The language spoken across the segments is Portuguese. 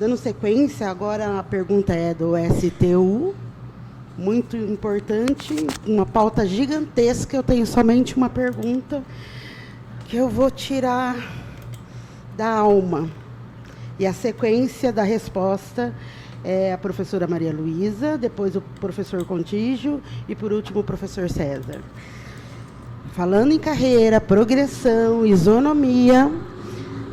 Dando sequência, agora a pergunta é do STU, muito importante, uma pauta gigantesca. Eu tenho somente uma pergunta que eu vou tirar da alma. E a sequência da resposta é a professora Maria Luísa, depois o professor Contígio e, por último, o professor César. Falando em carreira, progressão, isonomia,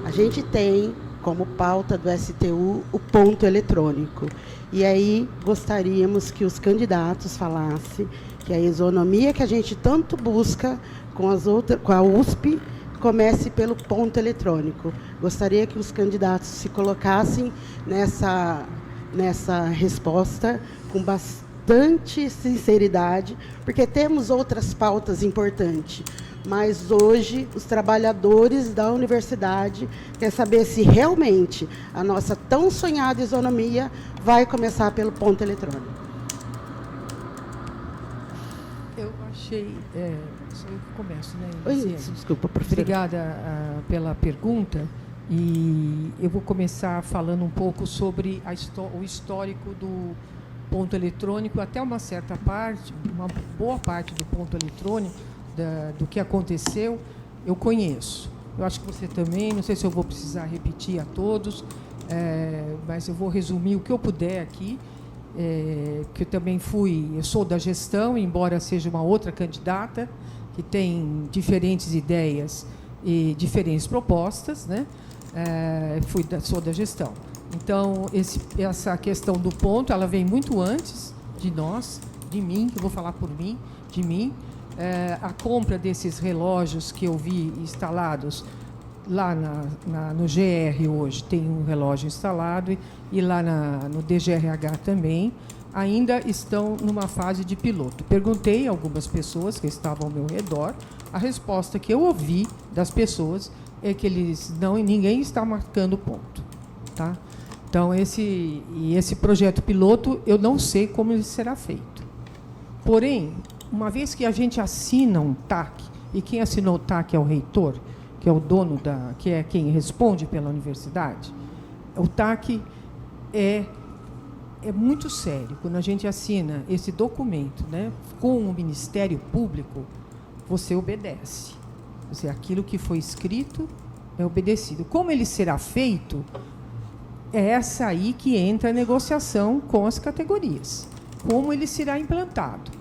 a gente tem como pauta do STU o ponto eletrônico. E aí gostaríamos que os candidatos falassem que a isonomia que a gente tanto busca com a USP comece pelo ponto eletrônico. Gostaria que os candidatos se colocassem nessa resposta com bastante sinceridade, porque temos outras pautas importantes. Mas hoje os trabalhadores da universidade querem saber se realmente a nossa tão sonhada isonomia vai começar pelo ponto eletrônico. Eu achei... sou eu que começo, né? Oi, desculpa, professora. Obrigada pela pergunta. E eu vou começar falando um pouco sobre o histórico do ponto eletrônico, até uma certa parte, uma boa parte do ponto eletrônico, do que aconteceu, eu conheço. Eu acho que você também, não sei se eu vou precisar repetir a todos, mas eu vou resumir o que eu puder aqui, que eu sou da gestão, embora seja uma outra candidata, que tem diferentes ideias e diferentes propostas, né? Sou da gestão. Então, essa questão do ponto, ela vem muito antes de nós, de mim, que eu vou falar por mim, de mim. A compra desses relógios que eu vi instalados lá no GR hoje, tem um relógio instalado, e lá no DGRH também, ainda estão numa fase de piloto. Perguntei a algumas pessoas que estavam ao meu redor, a resposta que eu ouvi das pessoas é que ninguém está marcando ponto. Tá? Então, esse projeto piloto, eu não sei como ele será feito. Porém, uma vez que a gente assina um TAC, e quem assinou o TAC é o reitor, que é o dono que é quem responde pela universidade, o TAC é muito sério. Quando a gente assina esse documento, né, com o Ministério Público, você obedece. Quer dizer, aquilo que foi escrito é obedecido. Como ele será feito, é essa aí que entra a negociação com as categorias. Como ele será implantado.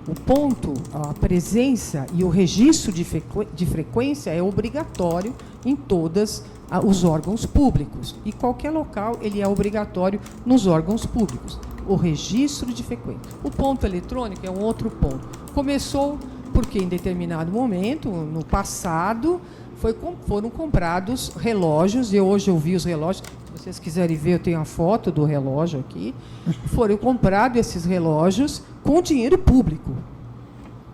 O ponto, a presença e o registro de frequência é obrigatório em todos os órgãos públicos. E qualquer local, ele é obrigatório nos órgãos públicos. O registro de frequência. O ponto eletrônico é um outro ponto. Começou porque, em determinado momento, no passado, foram comprados relógios, e hoje eu vi os relógios. Se vocês quiserem ver, eu tenho a foto do relógio aqui. Foram comprados esses relógios com dinheiro público.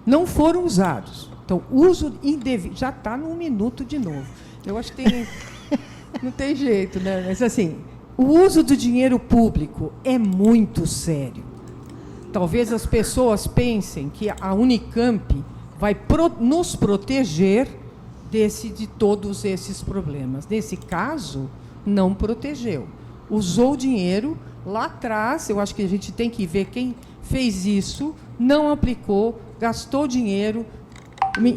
Não foram usados. Então, uso indevido. Já está num minuto de novo. Eu acho que não tem jeito, né? Mas, assim, o uso do dinheiro público é muito sério. Talvez as pessoas pensem que a Unicamp vai nos proteger de todos esses problemas. Nesse caso, não protegeu. Usou o dinheiro lá atrás, eu acho que a gente tem que ver quem fez isso, não aplicou, gastou dinheiro,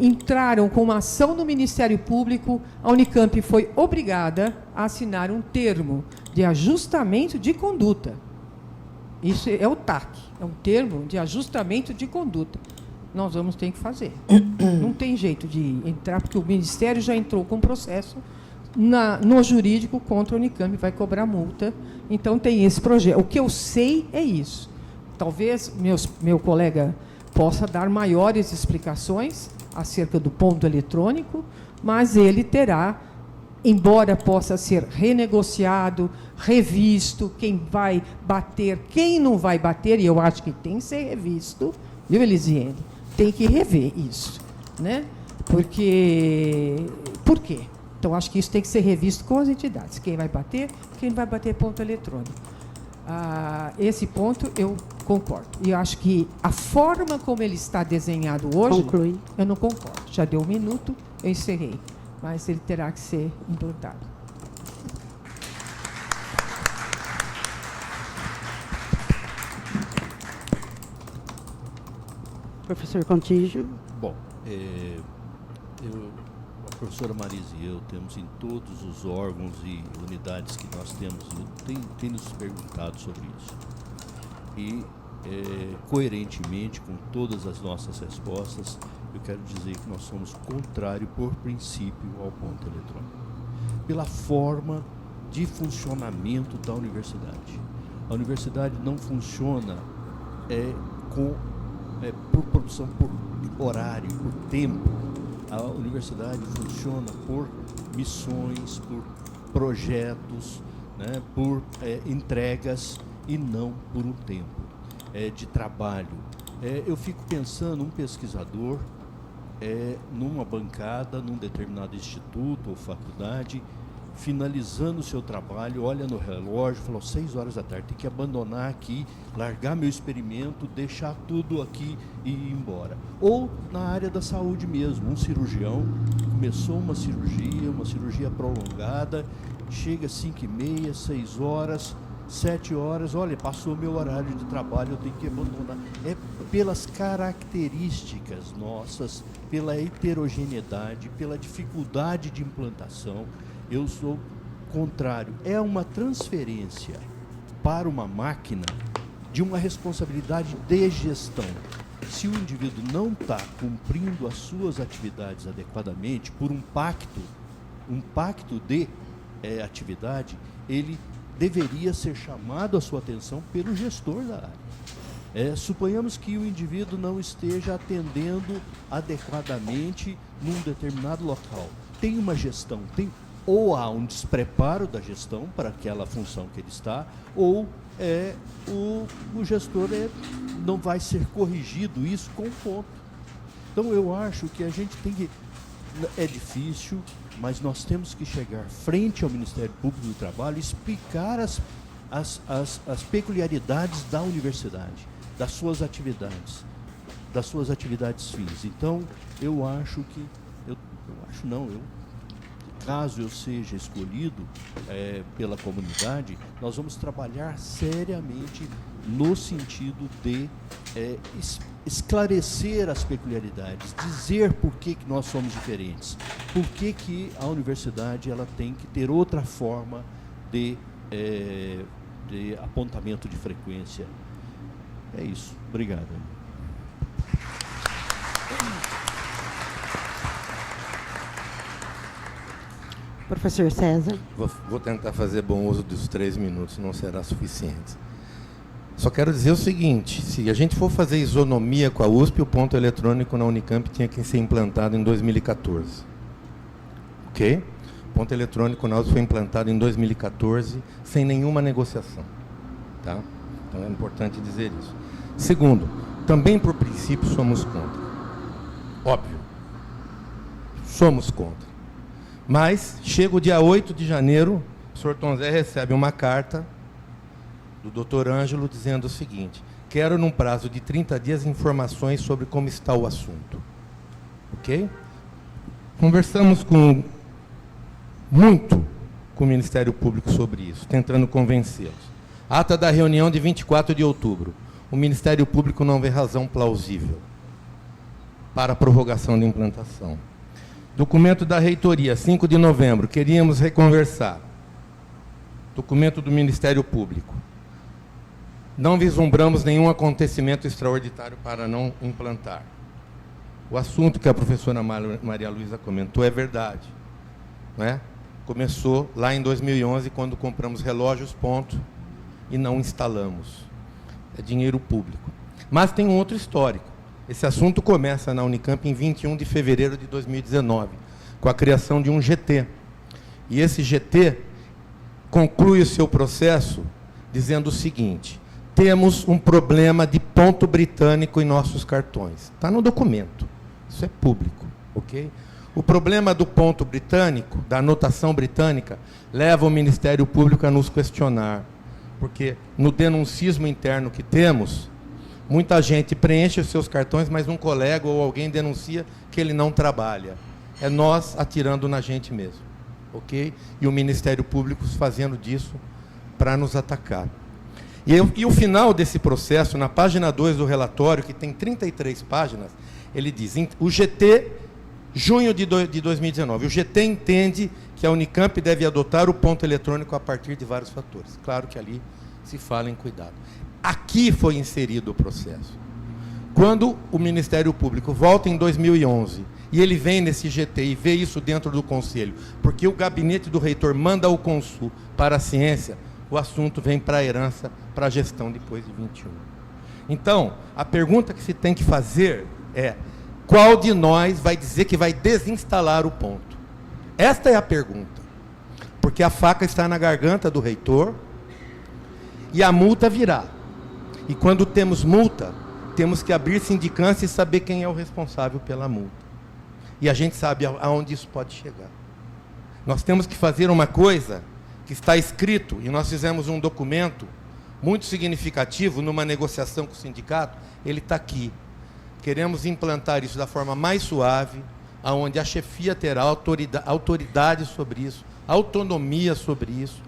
entraram com uma ação no Ministério Público, a Unicamp foi obrigada a assinar um termo de ajustamento de conduta. Isso é o TAC, é um termo de ajustamento de conduta. Nós vamos ter que fazer. Não tem jeito de entrar, porque o Ministério já entrou com processo no jurídico contra a Unicamp, vai cobrar multa. Então, tem esse projeto. O que eu sei é isso. Talvez meu colega possa dar maiores explicações acerca do ponto eletrônico, mas ele terá, embora possa ser renegociado, revisto, quem vai bater, quem não vai bater, e eu acho que tem que ser revisto, viu, Elisiane? Tem que rever isso, né? Por quê? Então, acho que isso tem que ser revisto com as entidades. Quem vai bater ponto eletrônico. Esse ponto eu concordo. E eu acho que a forma como ele está desenhado hoje, Conclui. Eu não concordo. Já deu um minuto, eu encerrei. Mas ele terá que ser implantado. Professor Contígio. Bom, a professora Marisa e eu temos em todos os órgãos e unidades que nós temos, tem nos perguntado sobre isso. E, coerentemente com todas as nossas respostas, eu quero dizer que nós somos contrário por princípio ao ponto eletrônico, pela forma de funcionamento da universidade. A universidade não funciona por produção, por horário, por tempo. A universidade funciona por missões, por projetos, né, por entregas e não por um tempo de trabalho. Eu fico pensando, um pesquisador numa bancada, num determinado instituto ou faculdade, finalizando o seu trabalho, olha no relógio, fala, 6 horas da tarde, tem que abandonar aqui, largar meu experimento, deixar tudo aqui e ir embora. Ou na área da saúde mesmo, um cirurgião começou uma cirurgia prolongada, chega às 5h30, 6 horas, 7 horas, olha, passou meu horário de trabalho, eu tenho que abandonar. É pelas características nossas, pela heterogeneidade, pela dificuldade de implantação. Eu sou contrário. É uma transferência para uma máquina de uma responsabilidade de gestão. Se o indivíduo não está cumprindo as suas atividades adequadamente, por um pacto de atividade, ele deveria ser chamado a sua atenção pelo gestor da área. Suponhamos que o indivíduo não esteja atendendo adequadamente num determinado local. Tem uma gestão, ou há um despreparo da gestão para aquela função que ele está, ou o gestor não vai ser corrigido isso com ponto. Então eu acho que a gente tem que... É difícil, mas nós temos que chegar frente ao Ministério Público do Trabalho e explicar as peculiaridades da universidade, das suas atividades fins. Então, eu acho que... Caso eu seja escolhido pela comunidade, nós vamos trabalhar seriamente no sentido de esclarecer as peculiaridades, dizer por que nós somos diferentes, por que a universidade ela tem que ter outra forma de apontamento de frequência. É isso. Obrigado. Professor César. Vou tentar fazer bom uso dos 3 minutos, não será suficiente. Só quero dizer o seguinte, se a gente for fazer isonomia com a USP, o ponto eletrônico na Unicamp tinha que ser implantado em 2014. Ok? O ponto eletrônico na USP foi implantado em 2014, sem nenhuma negociação. Tá? Então é importante dizer isso. Segundo, também por princípio somos contra. Óbvio. Somos contra. Mas, chega o dia 8 de janeiro, o Sr. Tom Zé recebe uma carta do Dr. Ângelo dizendo o seguinte: quero, num prazo de 30 dias, informações sobre como está o assunto. Ok? Conversamos muito com o Ministério Público sobre isso, tentando convencê-los. Ata da reunião de 24 de outubro. O Ministério Público não vê razão plausível para a prorrogação da implantação. Documento da reitoria, 5 de novembro, queríamos reconversar. Documento do Ministério Público. Não vislumbramos nenhum acontecimento extraordinário para não implantar. O assunto que a professora Maria Luísa comentou é verdade. Não é? Começou lá em 2011, quando compramos relógios, ponto, e não instalamos. É dinheiro público. Mas tem um outro histórico. Esse assunto começa na Unicamp em 21 de fevereiro de 2019, com a criação de um GT. E esse GT conclui o seu processo dizendo o seguinte: temos um problema de ponto britânico em nossos cartões. Está no documento, isso é público, ok? O problema do ponto britânico, da anotação britânica, leva o Ministério Público a nos questionar, porque no denuncismo interno que temos, muita gente preenche os seus cartões, mas um colega ou alguém denuncia que ele não trabalha. É nós atirando na gente mesmo, ok? E o Ministério Público fazendo disso para nos atacar. E o final desse processo, na página 2 do relatório, que tem 33 páginas, ele diz, o GT, junho de 2019, o GT entende que a Unicamp deve adotar o ponto eletrônico a partir de vários fatores. Claro que ali se fala em cuidado. Aqui foi inserido o processo. Quando o Ministério Público volta em 2011 e ele vem nesse GT e vê isso dentro do Conselho, porque o gabinete do reitor manda o Consul para a ciência, o assunto vem para a herança, para a gestão depois de 21. Então, a pergunta que se tem que fazer é: qual de nós vai dizer que vai desinstalar o ponto? Esta é a pergunta. Porque a faca está na garganta do reitor e a multa virá. E quando temos multa, temos que abrir sindicância e saber quem é o responsável pela multa. E a gente sabe aonde isso pode chegar. Nós temos que fazer uma coisa que está escrito, e nós fizemos um documento muito significativo numa negociação com o sindicato, ele está aqui. Queremos implantar isso da forma mais suave, onde a chefia terá autoridade sobre isso, autonomia sobre isso,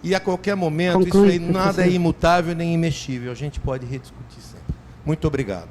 e a qualquer momento, isso aí, nada é imutável nem imexível, a gente pode rediscutir sempre. Muito obrigado.